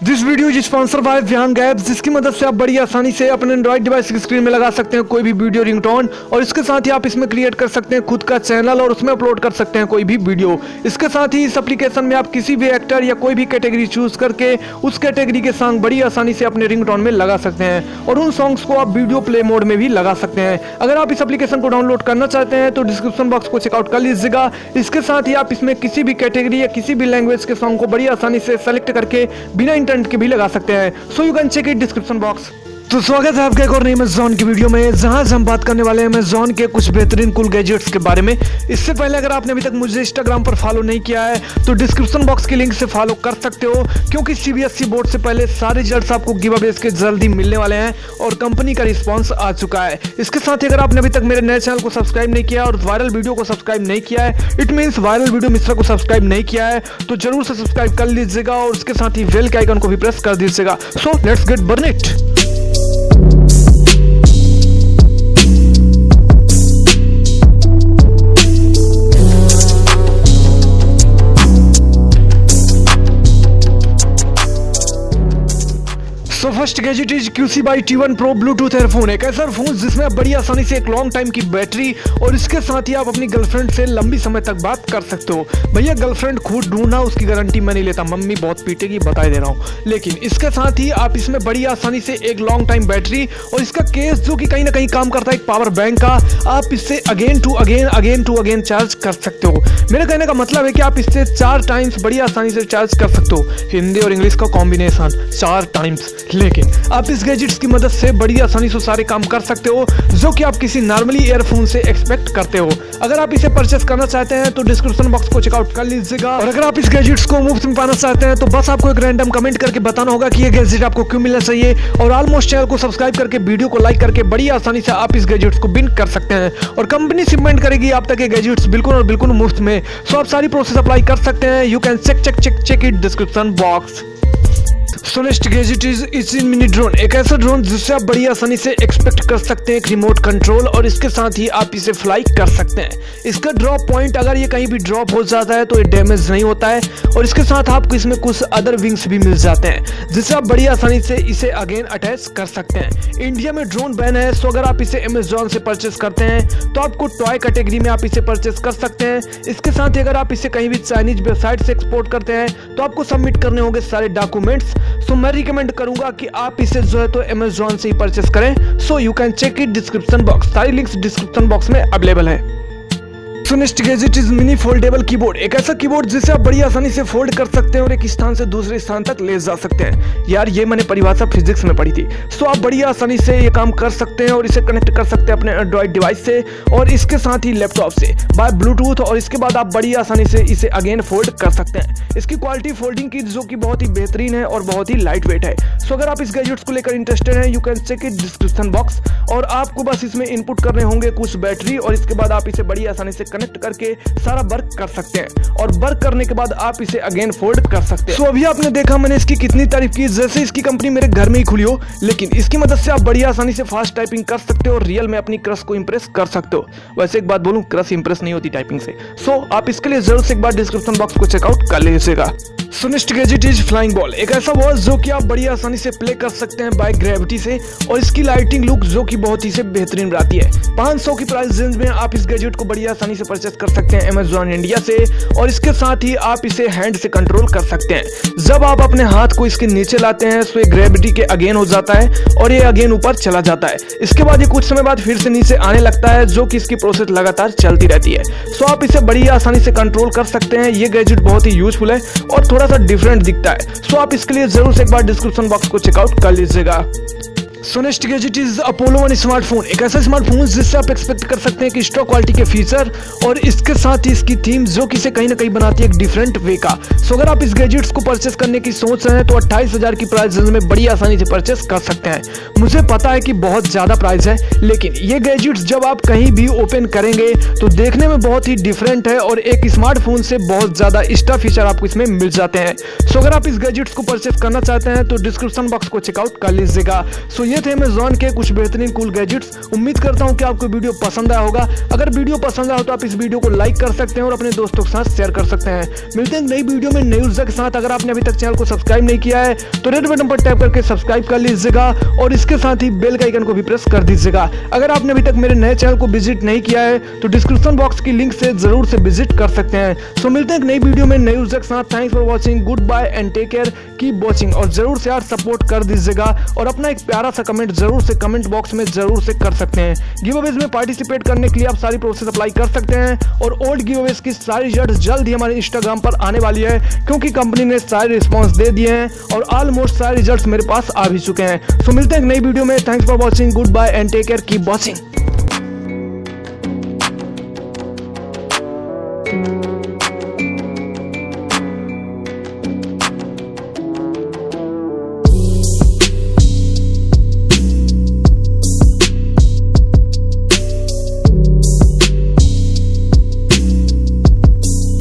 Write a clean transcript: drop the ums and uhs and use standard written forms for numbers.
This video is sponsor by Vihang apps, जिसकी मदद से आप बड़ी आसानी से अपने एंड्रॉइड डिवाइस की स्क्रीन में लगा सकते हैं कोई भी वीडियो रिंगटोन, और इसके साथ ही आप इसमें क्रिएट कर सकते हैं खुद का चैनल और उसमें अपलोड कर सकते हैं कोई भी वीडियो। इसके साथ ही इस एप्लीकेशन में आप किसी भी एक्टर या कोई भी कैटेगरी चूज करके उस कैटेगरी के सॉन्ग बड़ी आसानी से अपने रिंगटोन में लगा सकते हैं और उन सॉन्ग्स को आप वीडियो प्ले मोड में भी लगा सकते हैं। अगर आप इस एप्लीकेशन को डाउनलोड करना चाहते हैं तो डिस्क्रिप्शन बॉक्स को चेकआउट कर लीजिएगा। इसके साथ ही आप इसमें किसी भी कैटेगरी या किसी भी लैंग्वेज के सॉन्ग को बड़ी आसानी से सेलेक्ट करके बिना इंटरनेट के भी लगा सकते हैं। So you can check it description box. तो स्वागत है आपका एक और नई अमेज़न की वीडियो में, जहां हम बात करने वाले हैं अमेज़न के कुछ बेहतरीन कूल गैजेट्स के बारे में। इससे पहले अगर आपने अभी तक मुझे इंस्टाग्राम पर फॉलो नहीं किया है तो डिस्क्रिप्शन बॉक्स की लिंक से फॉलो कर सकते हो, क्योंकि सीबीएसई बोर्ड से पहले सारे रिजल्ट्स आपको गिव अवेज के जल्दी मिलने वाले हैं और कंपनी का रिस्पॉन्स आ चुका है। इसके साथ ही अगर आपने अभी तक मेरे नए चैनल को सब्सक्राइब नहीं किया और वायरल वीडियो को सब्सक्राइब नहीं किया है, it means viral video Mishra को सब्सक्राइब नहीं किया है, तो जरूर से सब्सक्राइब कर लीजिएगा और उसके साथ ही बेल के आइकन को भी प्रेस कर दीजिएगा। So let's get burn it. So first gadget is QC by T1 Pro Bluetooth earphone. एक ऐसा फोन जिसमें आप बड़ी आसानी से एक लॉन्ग टाइम की बैटरी और इसके साथ ही आप अपनी गर्लफ्रेंड से लंबी समय तक बात कर सकते हो। भैया गर्लफ्रेंड खुद ढूंढना, उसकी गारंटी मैं नहीं लेता, मम्मी बहुत पीटेगी, बता दे रहा हूँ। लेकिन इसके साथ ही आप इसमें बड़ी आसानी से एक लॉन्ग टाइम बैटरी और इसका केस जो कि कहीं ना कहीं काम करता है एक पावर बैंक का, आप इससे अगेन टू अगेन चार्ज कर सकते हो। मेरे कहने का मतलब है कि आप इससे 4 टाइम्स बड़ी आसानी से चार्ज कर सकते हो। हिंदी और इंग्लिश का कॉम्बिनेशन 4 टाइम्स। लेकिन आप इस गैजेट्स की मदद से बड़ी आसानी से सारे काम कर सकते हो जो कि आप किसी नॉर्मली ईयरफोन से एक्सपेक्ट करते हो। अगर आप इसे परचेस करना चाहते हैं तो डिस्क्रिप्शन बॉक्स को चेकआउट कर लीजिएगा, और अगर आप इस गैजेट्स को मुफ्त में पाना चाहते हैं तो बस आपको एक रैंडम कमेंट करके बताना होगा कि ये गैजेट आपको क्यों मिलना चाहिए, और ऑलमोस्ट चैनल को सब्सक्राइब करके वीडियो को लाइक करके बड़ी आसानी से आप इस गैजेट्स को विन कर सकते हैं और कंपनी शिपमेंट करेगी आप तक ये गैजेट्स बिल्कुल और बिल्कुल मुफ्त में। सो आप सारी प्रोसेस अप्लाई कर सकते हैं। You can check it description box. So next gadget is in mini drone. एक ऐसा ड्रोन जिससे आप बड़ी आसानी से एक्सपेक्ट कर सकते हैं एक रिमोट कंट्रोल, और इसके साथ ही आप इसे फ्लाई कर सकते हैं। इसका ड्रॉप पॉइंट अगर ये कहीं भी ड्रॉप हो जाता है तो ये डैमेज नहीं होता है, और इसके साथ आपको इसमें कुछ अदर विंग्स भी मिल जाते हैं जिससे आप बड़ी आसानी से इसे अगेन अटैच कर सकते हैं। इंडिया में ड्रोन बैन है, सो अगर आप इसे अमेज़न से परचेस करते हैं तो आपको टॉय कैटेगरी में आप इसे परचेस कर सकते हैं। इसके साथ ही अगर आप इसे कहीं भी चाइनीज वेबसाइट से एक्सपोर्ट करते हैं तो आपको सबमिट करने होंगे सारे डॉक्यूमेंट्स। सो मैं रिकमेंड करूंगा कि आप इसे जो है तो अमेज़न से ही परचेस करें। So you can check it description box. सारी लिंक्स डिस्क्रिप्शन बॉक्स में अवेलेबल है। So next gadget is mini foldable keyboard. एक ऐसा कीबोर्ड जिसे आप बड़ी आसानी से फोल्ड कर सकते हैं और एक स्थान से दूसरे स्थान तक ले जा सकते हैं। यार ये मैंने परिभाषा फिजिक्स में पढ़ी थी। सो आप बड़ी आसानी से ये काम कर सकते हैं और इसे कनेक्ट कर सकते हैं अपने एंड्रॉइड डिवाइस से और इसके साथ ही लैपटॉप से बाय ब्लूटूथ, और इसके बाद आप बड़ी आसानी से इसे अगेन फोल्ड कर सकते हैं। इसकी क्वालिटी फोल्डिंग की जो कि बहुत ही बेहतरीन है और बहुत ही लाइट वेट है। सो अगर आप इस गैजेट्स को लेकर इंटरेस्टेड हैं, you can check it description box, और आपको बस इसमें इनपुट करने होंगे कुछ बैटरी, और इसके बाद आप इसे बड़ी आसानी से कनेक्ट करके सारा वर्क कर सकते हैं, और वर्क करने के बाद आप इसे अगेन फोल्ड कर सकते हैं। सो अभी आपने देखा मैंने इसकी कितनी तारीफ की, जैसे इसकी कंपनी मेरे घर में ही खुली हो, लेकिन इसकी मदद से आप बड़ी आसानी से फास्ट टाइपिंग कर सकते हो और रियल में अपनी क्रश को इंप्रेस कर सकते हो। वैसे एक बात बोलूं, क्रश इंप्रेस नहीं होती टाइपिंग से। सो आप इसके लिए जरूर से एक बार डिस्क्रिप्शन बॉक्स को चेकआउट कर लीजिएगा। सो next gadget is flying ball. एक ऐसा बॉल जो कि आप बड़ी आसानी से प्ले कर सकते हैं बाय ग्रेविटी से, और इसकी लाइटिंग लुक जो कि बहुत ही से बेहतरीन रहती है। 500 की प्राइस रेंज में आप इस गैजेट को बड़ी आसानी से परचेस कर सकते हैं अमेज़न इंडिया से, और इसके साथ ही आप इसे हैंड से कंट्रोल कर सकते हैं। जब आप अपने हाथ को इसके नीचे लाते हैं तो ये ग्रेविटी के अगेन हो जाता है और ये अगेन ऊपर चला जाता है। इसके बाद ये कुछ समय बाद फिर से नीचे आने लगता है, जो कि इसकी प्रोसेस लगातार चलती रहती है। सो आप इसे बड़ी आसानी से कंट्रोल कर सकते हैं। ये गैजेट बहुत ही यूजफुल है और थोड़ा सा डिफरेंट दिखता है। सो आप इसके लिए जरूर से एक बार डिस्क्रिप्शन बॉक्स को चेकआउट कर लीजिएगा। सो next gadget is Apollo 1 smartphone. एक ऐसा स्मार्टफोन जिससे आप एक्सपेक्ट कर सकते हैं कि स्टॉक क्वालिटी के फीचर और इसके साथ ही इसकी थीम जो कि इसे कहीं ना कहीं बनाती है एक डिफरेंट वे का। सो अगर आप इस गैजेट्स को परचेस करने की सोच रहे हैं तो 28,000 की प्राइस रेंज में बड़ी आसानी से परचेस कर सकते हैं। मुझे पता है कि बहुत ज्यादा प्राइस है, लेकिन ये गैजेट्स जब आप कहीं भी ओपन करेंगे तो देखने में बहुत ही डिफरेंट है और एक स्मार्टफोन से बहुत ज्यादा एक्स्ट्रा फीचर आपको इसमें मिल जाते हैं। सो अगर आप इस गैजेट्स को परचेस करना चाहते हैं तो डिस्क्रिप्शन बॉक्स को चेकआउट कर लीजिएगा। सो ये थे अमेजॉन के कुछ बेहतरीन कूल गैजेट्स। उम्मीद करता हूँ कि आपको वीडियो पसंद आया होगा। अगर वीडियो पसंद आया हो तो आप इस वीडियो को लाइक कर सकते हैं और अपने दोस्तों के साथ शेयर कर सकते हैं। मिलते हैं नई वीडियो में नई ऊर्जा के साथ। अगर आपने अभी तक चैनल को सब्सक्राइब नहीं किया है तो रेड बटन पर टैप करके सब्सक्राइब कर लीजिएगा और इसके साथ ही बेल का आइकन को भी प्रेस कर दीजिएगा। अगर आपने अभी तक मेरे नए चैनल को विजिट नहीं किया है तो डिस्क्रिप्शन बॉक्स की लिंक से जरूर से विजिट कर सकते हैं। सो मिलते हैं नई वीडियो में नई ऊर्जा के साथ। Thanks for watching, good bye and take care, keep watching. और जरूर से यार सपोर्ट कर दीजिएगा और अपना एक प्यारा सा कमेंट जरूर से कमेंट बॉक्स में जरूर से कर सकते हैं। गिव अवेज में पार्टिसिपेट करने के लिए आप सारी प्रोसेस अप्लाई कर सकते हैं और ओल्ड गिव अवेज की सारी रिजल्ट जल्द ही हमारे इंस्टाग्राम पर आने वाली है, क्योंकि कंपनी ने सारे रिस्पॉन्स दे दिए हैं और ऑलमोस्ट सारे रिजल्ट्स मेरे पास आ भी चुके हैं। सो मिलते हैं नई वीडियो में। Thanks for watching, good bye and take care, keep watching.